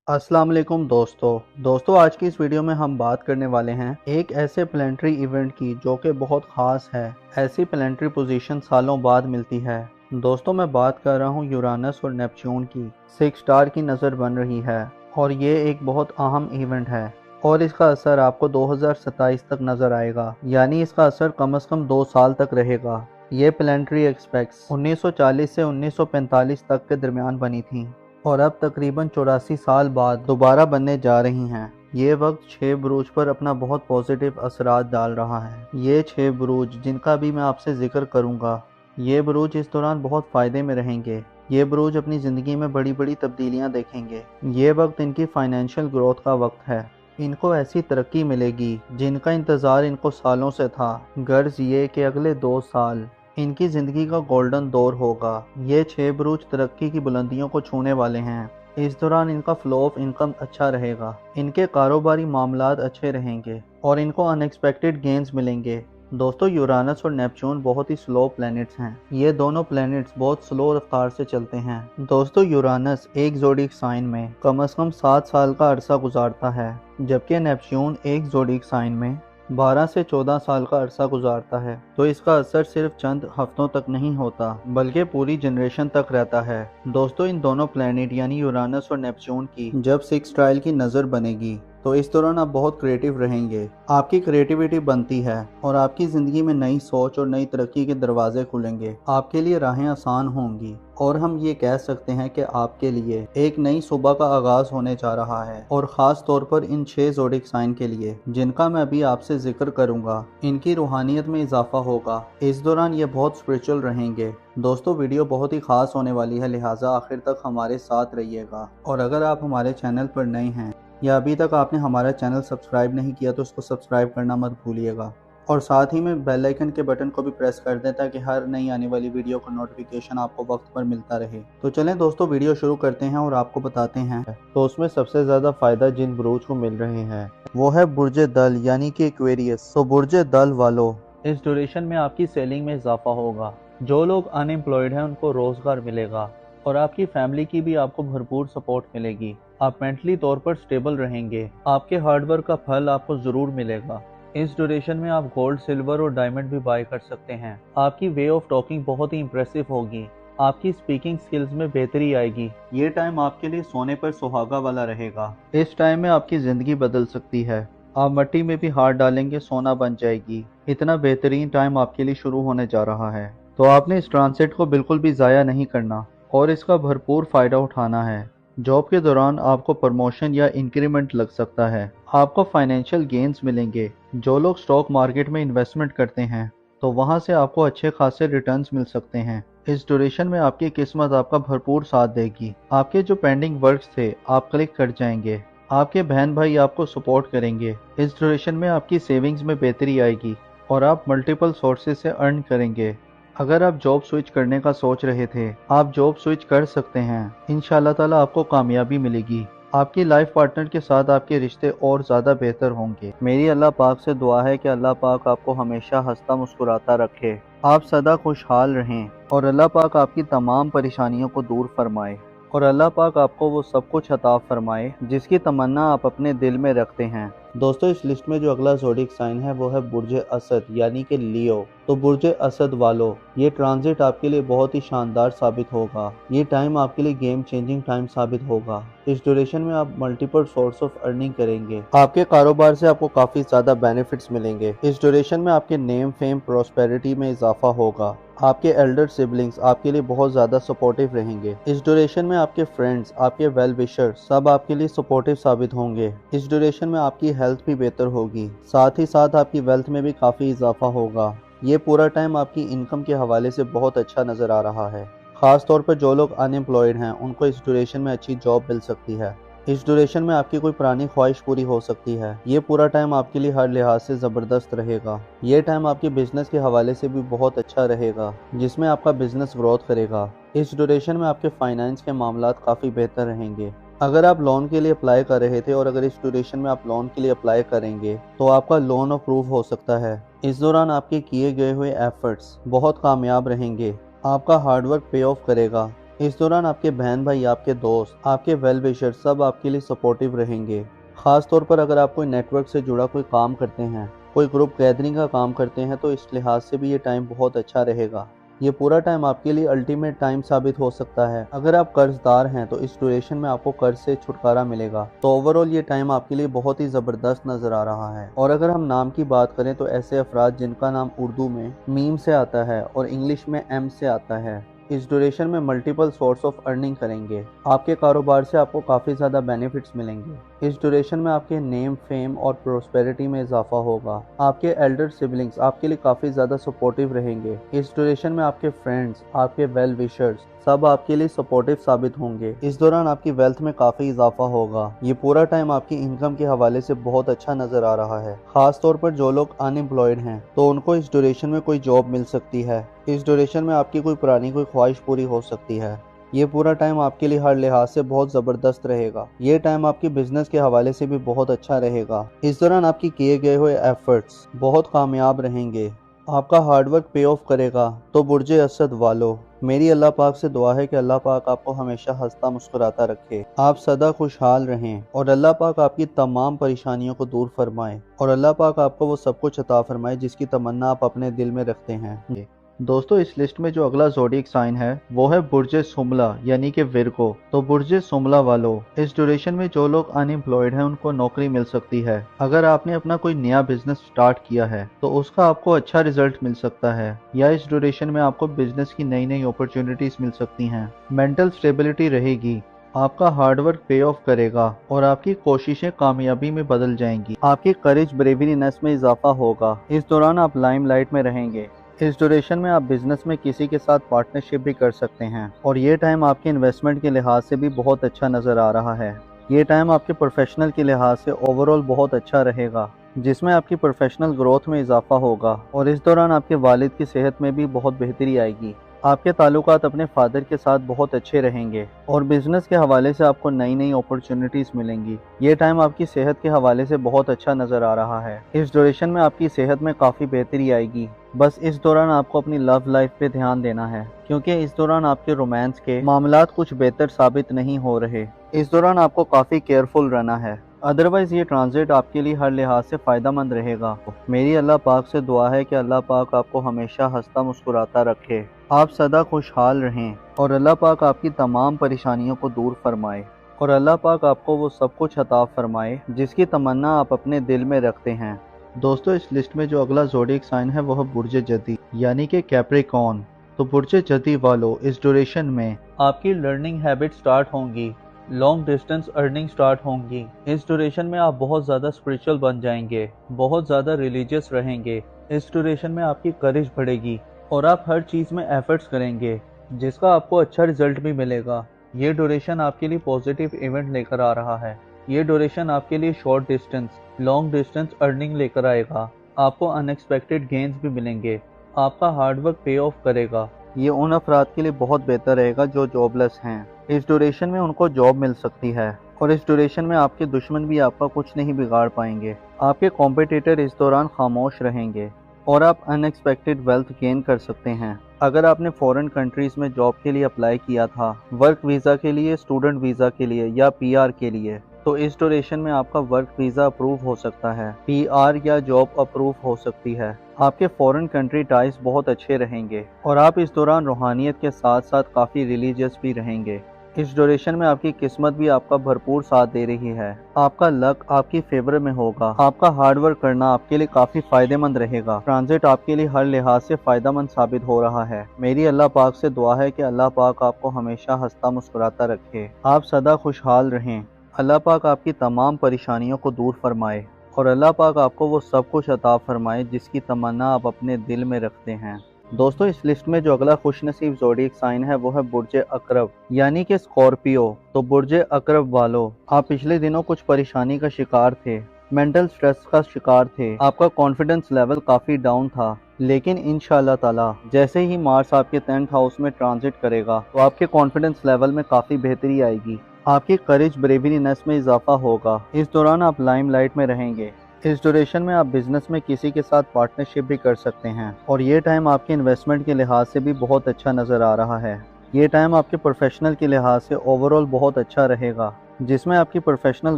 अस्सलाम वालेकुम दोस्तों आज की इस वीडियो में हम बात करने वाले हैं एक ऐसे प्लेनेटरी इवेंट की जो कि बहुत ख़ास है। ऐसी प्लेनेटरी पोजीशन सालों बाद मिलती है। दोस्तों मैं बात कर रहा हूँ यूरानस और नेपच्यून की 6 स्टार की नज़र बन रही है और ये एक बहुत अहम इवेंट है और इसका असर आपको 2027 तक नज़र आएगा, यानी इसका असर कम से कम 2 साल तक रहेगा। ये प्लेनेटरी एक्सपेक्ट्स 1940 से 1945 तक के दरमियान बनी थी और अब तकरीबन 84 साल बाद दोबारा बनने जा रही हैं। ये वक्त 6 बुरूज पर अपना बहुत पॉजिटिव असरात डाल रहा है। ये 6 बुरूज जिनका भी मैं आपसे जिक्र करूंगा, ये बुरूज इस दौरान बहुत फ़ायदे में रहेंगे। ये बुरूज अपनी ज़िंदगी में बड़ी बड़ी तब्दीलियां देखेंगे। ये वक्त इनकी फाइनेंशियल ग्रोथ का वक्त है। इनको ऐसी तरक्की मिलेगी जिनका इंतज़ार इनको सालों से था। गर्ज ये कि अगले 2 साल इनकी ज़िंदगी का गोल्डन दौर होगा। ये 6 बुरूज तरक्की की बुलंदियों को छूने वाले हैं। इस दौरान इनका फ्लो ऑफ इनकम अच्छा रहेगा, इनके कारोबारी मामलात अच्छे रहेंगे और इनको अनएक्सपेक्टेड गेन्स मिलेंगे। दोस्तों यूरानस और नेपच्यून बहुत ही स्लो प्लैनेट्स हैं। ये दोनों प्लैनेट्स बहुत स्लो रफ्तार से चलते हैं। दोस्तों यूरानस एक ज़ोडिक साइन में कम से कम 7 साल का अरसा गुजारता है, जबकि नेपच्यून एक ज़ोडिक साइन में 12 से 14 साल का अरसा गुजारता है। तो इसका असर सिर्फ चंद हफ्तों तक नहीं होता बल्कि पूरी जनरेशन तक रहता है। दोस्तों इन दोनों प्लैनेट यानी यूरानस और नेपच्यून की जब 6 ट्रायल की नज़र बनेगी तो इस दौरान आप बहुत क्रिएटिव रहेंगे। आपकी क्रिएटिविटी बनती है और आपकी ज़िंदगी में नई सोच और नई तरक्की के दरवाजे खुलेंगे। आपके लिए राहें आसान होंगी और हम ये कह सकते हैं कि आपके लिए एक नई सुबह का आगाज़ होने जा रहा है। और ख़ास तौर पर इन 6 ज़ोडिक साइन के लिए जिनका मैं अभी आपसे जिक्र करूंगा, इनकी रूहानियत में इजाफा होगा। इस दौरान ये बहुत स्पिरिचुअल रहेंगे। दोस्तों वीडियो बहुत ही ख़ास होने वाली है, लिहाजा आखिर तक हमारे साथ रहिएगा। और अगर आप हमारे चैनल पर नए हैं या अभी तक आपने हमारा चैनल सब्सक्राइब नहीं किया तो उसको सब्सक्राइब करना मत भूलिएगा और साथ ही में बेल आइकन के बटन को भी प्रेस कर दें ताकि हर नई आने वाली वीडियो का नोटिफिकेशन आपको वक्त पर मिलता रहे। तो चलें दोस्तों वीडियो शुरू करते हैं और आपको बताते हैं। तो उसमें सबसे ज़्यादा फ़ायदा जिन बुरूज को मिल रहे हैं वो है बुर्ज दल यानी कि एक्वेरियस। तो बुर्ज दल वालों, इस ड्यूरेशन में आपकी सेलिंग में इजाफा होगा। जो लोग अनएम्प्लॉयड हैं उनको रोज़गार मिलेगा और आपकी फैमिली की भी आपको भरपूर सपोर्ट मिलेगी। आप मेंटली तौर पर स्टेबल रहेंगे। आपके हार्डवर्क का फल आपको ज़रूर मिलेगा। इस ड्यूरेशन में आप गोल्ड, सिल्वर और डायमंड भी बाय कर सकते हैं। आपकी वे ऑफ टॉकिंग बहुत ही इंप्रेसिव होगी। आपकी स्पीकिंग स्किल्स में बेहतरी आएगी। ये टाइम आपके लिए सोने पर सुहागा वाला रहेगा। इस टाइम में आपकी ज़िंदगी बदल सकती है। आप मिट्टी में भी हाथ डालेंगे सोना बन जाएगी। इतना बेहतरीन टाइम आपके लिए शुरू होने जा रहा है। तो आपने इस ट्रांसिट को बिल्कुल भी ज़ाया नहीं करना और इसका भरपूर फ़ायदा उठाना है। जॉब के दौरान आपको प्रमोशन या इंक्रीमेंट लग सकता है। आपको फाइनेंशियल गेन्स मिलेंगे। जो लोग स्टॉक मार्केट में इन्वेस्टमेंट करते हैं तो वहां से आपको अच्छे खासे रिटर्न्स मिल सकते हैं। इस ड्यूरेशन में आपकी किस्मत आपका भरपूर साथ देगी। आपके जो पेंडिंग वर्क्स थे आप क्लिक कर जाएंगे। आपके बहन भाई आपको सपोर्ट करेंगे। इस ड्यूरेशन में आपकी सेविंग्स में बेहतरी आएगी और आप मल्टीपल सोर्सेज से अर्न करेंगे। अगर आप जॉब स्विच करने का सोच रहे थे, आप जॉब स्विच कर सकते हैं। इंशाल्लाह ताला आपको कामयाबी मिलेगी। आपकी लाइफ पार्टनर के साथ आपके रिश्ते और ज़्यादा बेहतर होंगे। मेरी अल्लाह पाक से दुआ है कि अल्लाह पाक आपको हमेशा हंसता मुस्कुराता रखे, आप सदा खुशहाल रहें और अल्लाह पाक आपकी तमाम परेशानियों को दूर फरमाए और अल्लाह पाक आपको वो सब कुछ अता फरमाए जिसकी तमन्ना आप अपने दिल में रखते हैं। दोस्तों इस लिस्ट में जो अगला ज़ोडिक साइन है वो है बुर्ज असद यानी कि लियो। तो बुर्ज असद वालों, ये ट्रांजिट आपके लिए बहुत ही शानदार साबित होगा। ये टाइम आपके लिए गेम चेंजिंग टाइम साबित होगा। इस ड्यूरेशन में आप मल्टीपल सोर्स ऑफ अर्निंग करेंगे। आपके कारोबार से आपको काफ़ी ज़्यादा बेनिफिट्स मिलेंगे। इस ड्यूरेशन में आपके नेम, फेम, प्रॉस्पेरिटी में इजाफा होगा। आपके एल्डर सिबलिंग्स आपके लिए बहुत ज़्यादा सपोर्टिव रहेंगे। इस ड्यूरेशन में आपके फ्रेंड्स, आपके वेल विशर सब आपके लिए सपोर्टिव साबित होंगे। इस ड्यूरेशन में आपकी हेल्थ भी बेहतर होगी, साथ ही साथ आपकी वेल्थ में भी काफ़ी इजाफा होगा। ये पूरा टाइम आपकी इनकम के हवाले से बहुत अच्छा नज़र आ रहा है। ख़ास तौर पर जो लोग अनएम्प्लॉयड हैं उनको इस ड्यूरेशन में अच्छी जॉब मिल सकती है। इस ड्यूरेशन में आपकी कोई पुरानी ख्वाहिश पूरी हो सकती है। ये पूरा टाइम आपके लिए हर लिहाज से ज़बरदस्त रहेगा। ये टाइम आपके बिजनेस के हवाले से भी बहुत अच्छा रहेगा जिसमें आपका बिजनेस ग्रोथ करेगा। इस ड्यूरेशन में आपके फाइनेंस के मामलात काफ़ी बेहतर रहेंगे। अगर आप लोन के लिए अप्लाई कर रहे थे और अगर इस ड्यूरेशन में आप लोन के लिए अप्लाई करेंगे तो आपका लोन अप्रूव हो सकता है। इस दौरान आपके किए गए हुए एफर्ट्स बहुत कामयाब रहेंगे। आपका हार्डवर्क पे ऑफ करेगा इस दौरान आपके बहन भाई, आपके दोस्त, आपके वेल विशर सब आपके लिए सपोर्टिव रहेंगे। खास तौर पर अगर आप कोई नेटवर्क से जुड़ा कोई काम करते हैं, कोई ग्रुप गैदरिंग का काम करते हैं, तो इस लिहाज से भी ये टाइम बहुत अच्छा रहेगा। ये पूरा टाइम आपके लिए अल्टीमेट टाइम साबित हो सकता है। अगर आप कर्जदार हैं तो इस ड्यूरेशन में आपको कर्ज से छुटकारा मिलेगा। तो ओवरऑल ये टाइम आपके लिए बहुत ही ज़बरदस्त नज़र आ रहा है। और अगर हम नाम की बात करें तो ऐसे अफराद जिनका नाम उर्दू में मीम से आता है और इंग्लिश में एम से आता है, इस ड्यूरेशन में मल्टीपल सोर्स ऑफ अर्निंग करेंगे। आपके कारोबार से आपको काफ़ी ज़्यादा बेनिफिट्स मिलेंगे। इस ड्यूरेशन में आपके नेम, फेम और प्रोस्पेरिटी में इजाफा होगा। आपके एल्डर सिबलिंग्स आपके लिए काफ़ी ज़्यादा सपोर्टिव रहेंगे। इस ड्यूरेशन में आपके फ्रेंड्स, आपके वेल विशर्स सब आपके लिए सपोर्टिव साबित होंगे। इस दौरान आपकी वेल्थ में काफ़ी इजाफा होगा। ये पूरा टाइम आपकी इनकम के हवाले से बहुत अच्छा नज़र आ रहा है। खास तौर पर जो लोग अनएम्प्लॉयड हैं तो उनको इस ड्यूरेशन में कोई जॉब मिल सकती है। इस ड्यूरेशन में आपकी कोई पुरानी कोई ख्वाहिश पूरी हो सकती है। ये पूरा टाइम आपके लिए हर लिहाज से बहुत ज़बरदस्त रहेगा। ये टाइम आपकी बिजनेस के हवाले से भी बहुत अच्छा रहेगा। इस दौरान आपकी किए गए हुए एफर्ट्स बहुत कामयाब रहेंगे। आपका हार्डवर्क पे ऑफ करेगा। तो बुर्जे असद वालों, मेरी अल्लाह पाक से दुआ है कि अल्लाह पाक आपको हमेशा हंसता मुस्कुराता रखे, आप सदा खुशहाल रहें और अल्लाह पाक आपकी तमाम परेशानियों को दूर फरमाए और अल्लाह पाक आपको वो सब कुछ अता फरमाए जिसकी तमन्ना आप अपने दिल में रखते हैं। दोस्तों, इस लिस्ट में जो अगला ज़ोडिएक साइन है वो है बुर्जे सुमला यानी कि विर्गो। तो बुर्जे सुमला वालों, इस ड्यूरेशन में जो लोग अनएम्प्लॉयड हैं उनको नौकरी मिल सकती है। अगर आपने अपना कोई नया बिजनेस स्टार्ट किया है तो उसका आपको अच्छा रिजल्ट मिल सकता है, या इस ड्यूरेशन में आपको बिजनेस की नई नई अपॉर्चुनिटीज मिल सकती हैं। मेंटल स्टेबिलिटी रहेगी। आपका हार्डवर्क पे ऑफ करेगा और आपकी कोशिशें कामयाबी में बदल जाएंगी। आपकी करेज ब्रेवरीनेस में इजाफा होगा। इस दौरान आप लाइमलाइट में रहेंगे। इस ड्यूरेशन में आप बिजनेस में किसी के साथ पार्टनरशिप भी कर सकते हैं और ये टाइम आपके इन्वेस्टमेंट के लिहाज से भी बहुत अच्छा नज़र आ रहा है। ये टाइम आपके प्रोफेशनल के लिहाज से ओवरऑल बहुत अच्छा रहेगा, जिसमें आपकी प्रोफेशनल ग्रोथ में इजाफा होगा और इस दौरान आपके वालिद की सेहत में भी बहुत बेहतरी आएगी। आपके ताल्लुकात अपने फादर के साथ बहुत अच्छे रहेंगे और बिजनेस के हवाले से आपको नई नई अपॉर्चुनिटीज मिलेंगी। ये टाइम आपकी सेहत के हवाले से बहुत अच्छा नज़र आ रहा है। इस ड्यूरेशन में आपकी सेहत में काफ़ी बेहतरी आएगी। बस इस दौरान आपको अपनी लव लाइफ पे ध्यान देना है, क्योंकि इस दौरान आपके रोमांस के मामलात कुछ बेहतर साबित नहीं हो रहे। इस दौरान आपको काफ़ी केयरफुल रहना है, अदरवाइज ये ट्रांजिट आपके लिए हर लिहाज से फ़ायदेमंद रहेगा। मेरी अल्लाह पाक से दुआ है कि अल्लाह पाक आपको हमेशा हंसता मुस्कुराता रखे, आप सदा खुशहाल रहें और अल्लाह पाक आपकी तमाम परेशानियों को दूर फरमाए और अल्लाह पाक आपको वो सब कुछ अता फरमाए जिसकी तमन्ना आप अपने दिल में रखते हैं। दोस्तों, इस लिस्ट में जो अगला ज़ोडिएक साइन है वो है बुर्जे जदी यानी कि कैप्रिकॉर्न। तो बुर्जे जदी वालों, इस ड्यूरेशन में आपकी लर्निंग हैबिट स्टार्ट होंगी, लॉन्ग डिस्टेंस अर्निंग स्टार्ट होंगी। इस ड्यूरेशन में आप बहुत ज़्यादा स्पिरिचुअल बन जाएंगे, बहुत ज़्यादा रिलीजियस रहेंगे। इस ड्यूरेशन में आपकी करेज बढ़ेगी और आप हर चीज़ में एफर्ट्स करेंगे जिसका आपको अच्छा रिजल्ट भी मिलेगा। ये ड्यूरेशन आपके लिए पॉजिटिव इवेंट लेकर आ रहा है। ये ड्यूरेशन आपके लिए short distance, long distance earning लेकर आएगा। आपको अनएक्सपेक्टेड गेन्स भी मिलेंगे। आपका हार्डवर्क पे ऑफ करेगा। ये उन अफराद के लिए बहुत बेहतर रहेगा जो जॉबलेस हैं। इस ड्यूरेशन में उनको जॉब मिल सकती है और इस ड्यूरेशन में आपके दुश्मन भी आपका कुछ नहीं बिगाड़ पाएंगे। आपके कॉम्पिटिटर इस दौरान खामोश रहेंगे और आप अनएक्सपेक्टेड वेल्थ गेन कर सकते हैं। अगर आपने फॉरेन कंट्रीज में जॉब के लिए अप्लाई किया था, वर्क वीज़ा के लिए, स्टूडेंट वीज़ा के लिए या पीआर के लिए, तो इस ड्यूरेशन में आपका वर्क वीज़ा अप्रूव हो सकता है, पीआर या जॉब अप्रूव हो सकती है। आपके फॉरेन कंट्री टाइज बहुत अच्छे रहेंगे और आप इस दौरान रूहानियत के साथ साथ काफ़ी रिलीजियस भी रहेंगे। इस ड्यूरेशन में आपकी किस्मत भी आपका भरपूर साथ दे रही है। आपका लक आपकी फेवर में होगा। आपका हार्डवर्क करना आपके लिए काफ़ी फ़ायदेमंद रहेगा। ट्रांजिट आपके लिए हर लिहाज से फ़ायदेमंद साबित हो रहा है। मेरी अल्लाह पाक से दुआ है कि अल्लाह पाक आपको हमेशा हंसता मुस्कुराता रखे, आप सदा खुशहाल रहें। अल्लाह पाक आपकी तमाम परेशानियों को दूर फरमाए और अल्लाह पाक आपको वो सब कुछ अता फरमाए जिसकी तमन्ना आप अपने दिल में रखते हैं। दोस्तों, इस लिस्ट में जो अगला खुशनसीब ज़ोडिएक साइन है वो है बुर्जे अकरब यानी कि स्कॉर्पियो। तो बुर्जे अकरब वालों, आप पिछले दिनों कुछ परेशानी का शिकार थे, मेंटल स्ट्रेस का शिकार थे, आपका कॉन्फिडेंस लेवल काफ़ी डाउन था, लेकिन इंशाअल्लाह ताला जैसे ही मार्स आपके 10th हाउस में ट्रांजिट करेगा तो आपके कॉन्फिडेंस लेवल में काफ़ी बेहतरी आएगी। आपकी करेज ब्रेवरीनेस में इजाफा होगा। इस दौरान आप लाइमलाइट में रहेंगे। इस ड्यूरेशन में आप बिजनेस में किसी के साथ पार्टनरशिप भी कर सकते हैं और ये टाइम आपके इन्वेस्टमेंट के लिहाज से भी बहुत अच्छा नज़र आ रहा है। یہ ٹائم آپ کے پروفیشنل کے لحاظ سے اوور آل بہت اچھا رہے گا، جس میں آپ کی پروفیشنل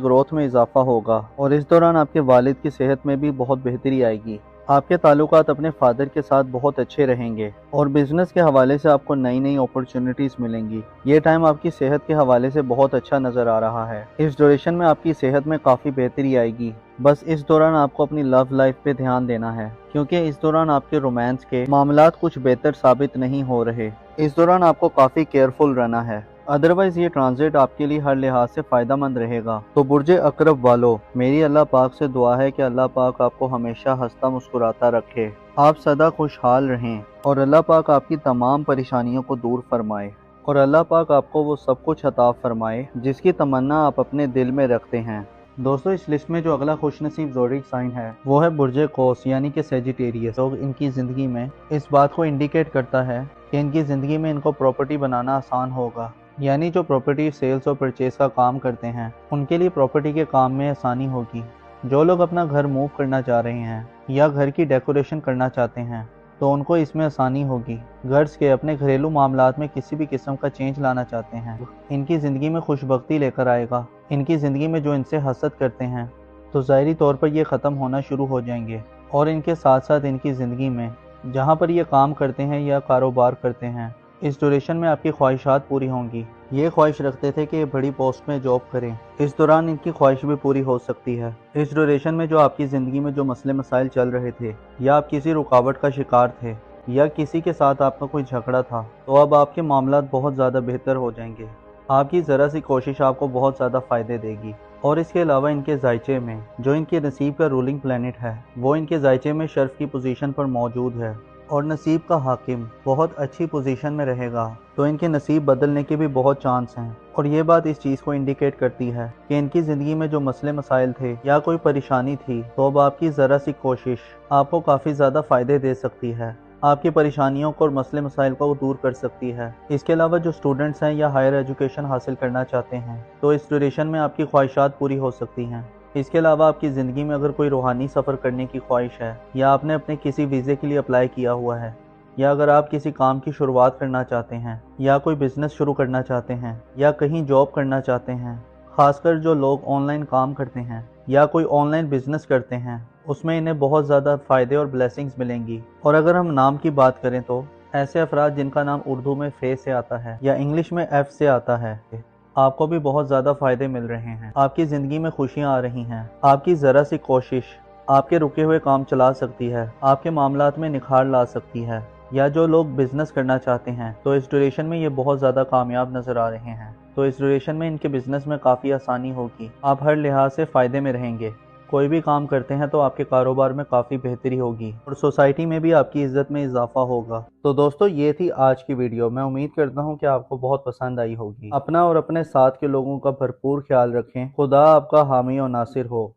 گروتھ میں اضافہ ہوگا، اور اس دوران آپ کے والد کی صحت میں بھی بہت بہتری آئے گی۔ آپ کے تعلقات اپنے فادر کے ساتھ بہت اچھے رہیں گے، اور بزنس کے حوالے سے آپ کو نئی نئی اپرچونٹیز ملیں گی۔ یہ ٹائم آپ کی صحت کے حوالے سے بہت اچھا نظر آ رہا ہے۔ اس ڈیوریشن میں آپ کی صحت میں کافی بہتری آئے گی۔ بس اس دوران آپ کو اپنی لو لائف پہ دھیان دینا ہے، کیونکہ اس دوران آپ کے رومانس کے معاملات کچھ بہتر ثابت نہیں ہو رہے۔ اس دوران آپ کو کافی کیئرفل رہنا ہے، ادروائز یہ ٹرانزٹ آپ کے لیے ہر لحاظ سے فائدہ مند رہے گا۔ تو برج عقرب والو، میری اللہ پاک سے دعا ہے کہ اللہ پاک آپ کو ہمیشہ ہنستا مسکراتا رکھے، آپ سدا خوشحال رہیں، اور اللہ پاک آپ کی تمام پریشانیوں کو دور فرمائے، اور اللہ پاک آپ کو وہ سب کچھ عطا فرمائے جس کی تمنا آپ اپنے دل میں رکھتے ہیں۔ دوستو، اس لسٹ میں جو اگلا خوش نصیب زوڈک سائن ہے وہ ہے برج قوس یعنی کہ سیجیٹیریس۔ لوگ ان کی زندگی میں اس بات کو انڈیکیٹ کرتا ہے کہ ان کی زندگی میں ان کو پراپرٹی بنانا آسان ہوگا، یعنی جو پراپرٹی سیلز اور پرچیز کا کام کرتے ہیں ان کے لیے پراپرٹی کے کام میں آسانی ہوگی۔ جو لوگ اپنا گھر موو کرنا چاہ رہے ہیں یا گھر کی ڈیکوریشن کرنا چاہتے ہیں تو ان کو اس میں آسانی ہوگی۔ گھرز کے اپنے گھریلو معاملات میں کسی بھی قسم کا چینج لانا چاہتے ہیں، ان کی زندگی میں خوش بختی لے کر آئے گا۔ ان کی زندگی میں جو ان سے حسد کرتے ہیں تو ظاہری طور پر یہ ختم ہونا شروع ہو جائیں گے، اور ان کے ساتھ ساتھ ان کی زندگی میں جہاں پر یہ کام کرتے ہیں یا کاروبار کرتے ہیں اس ڈیوریشن میں آپ کی خواہشات پوری ہوں گی۔ یہ خواہش رکھتے تھے کہ یہ بڑی پوسٹ میں جاب کریں، اس دوران ان کی خواہش بھی پوری ہو سکتی ہے۔ اس ڈیوریشن میں جو آپ کی زندگی میں جو مسئلے مسائل چل رہے تھے، یا آپ کسی رکاوٹ کا شکار تھے، یا کسی کے ساتھ آپ کا کوئی جھگڑا تھا، تو اب آپ کے معاملات بہت زیادہ بہتر ہو جائیں گے۔ آپ کی ذرا سی کوشش آپ کو بہت زیادہ فائدے دے گی۔ اور اس کے علاوہ ان کے ذائچے میں جو ان کے نصیب کا رولنگ پلانٹ ہے وہ ان کے ذائچے میں شرف کی پوزیشن پر موجود ہے، اور نصیب کا حاکم بہت اچھی پوزیشن میں رہے گا، تو ان کے نصیب بدلنے کے بھی بہت چانس ہیں۔ اور یہ بات اس چیز کو انڈیکیٹ کرتی ہے کہ ان کی زندگی میں جو مسئلے مسائل تھے یا کوئی پریشانی تھی، تو اب آپ کی ذرا سی کوشش آپ کو کافی زیادہ فائدے دے سکتی ہے، آپ کی پریشانیوں کو اور مسئلے مسائل کو دور کر سکتی ہے۔ اس کے علاوہ جو اسٹوڈنٹس ہیں یا ہائر ایجوکیشن حاصل کرنا چاہتے ہیں تو اس ڈیوریشن میں آپ کی خواہشات پوری ہو سکتی ہیں۔ اس کے علاوہ آپ کی زندگی میں اگر کوئی روحانی سفر کرنے کی خواہش ہے، یا آپ نے اپنے کسی ویزے کے لیے اپلائی کیا ہوا ہے، یا اگر آپ کسی کام کی شروعات کرنا چاہتے ہیں، یا کوئی بزنس شروع کرنا چاہتے ہیں، یا کہیں جاب کرنا چاہتے ہیں، خاص کر جو لوگ آن لائن کام کرتے ہیں یا کوئی آن لائن بزنس کرتے ہیں، اس میں انہیں بہت زیادہ فائدے اور بلیسنگز ملیں گی۔ اور اگر ہم نام کی بات کریں تو ایسے افراد جن کا نام اردو میں فے سے آتا ہے یا انگلش میں ایف سے آتا ہے، آپ کو بھی بہت زیادہ فائدے مل رہے ہیں، آپ کی زندگی میں خوشیاں آ رہی ہیں۔ آپ کی ذرا سی کوشش آپ کے رکے ہوئے کام چلا سکتی ہے، آپ کے معاملات میں نکھار لا سکتی ہے۔ یا جو لوگ بزنس کرنا چاہتے ہیں تو اس ڈیوریشن میں یہ بہت زیادہ کامیاب نظر آ رہے ہیں، تو اس ڈیوریشن میں ان کے بزنس میں کافی آسانی ہوگی، آپ ہر لحاظ سے فائدے میں رہیں گے۔ کوئی بھی کام کرتے ہیں تو آپ کے کاروبار میں کافی بہتری ہوگی، اور سوسائٹی میں بھی آپ کی عزت میں اضافہ ہوگا۔ تو دوستو، یہ تھی آج کی ویڈیو۔ میں امید کرتا ہوں کہ آپ کو بہت پسند آئی ہوگی۔ اپنا اور اپنے ساتھ کے لوگوں کا بھرپور خیال رکھیں۔ خدا آپ کا حامی و ناصر ہو۔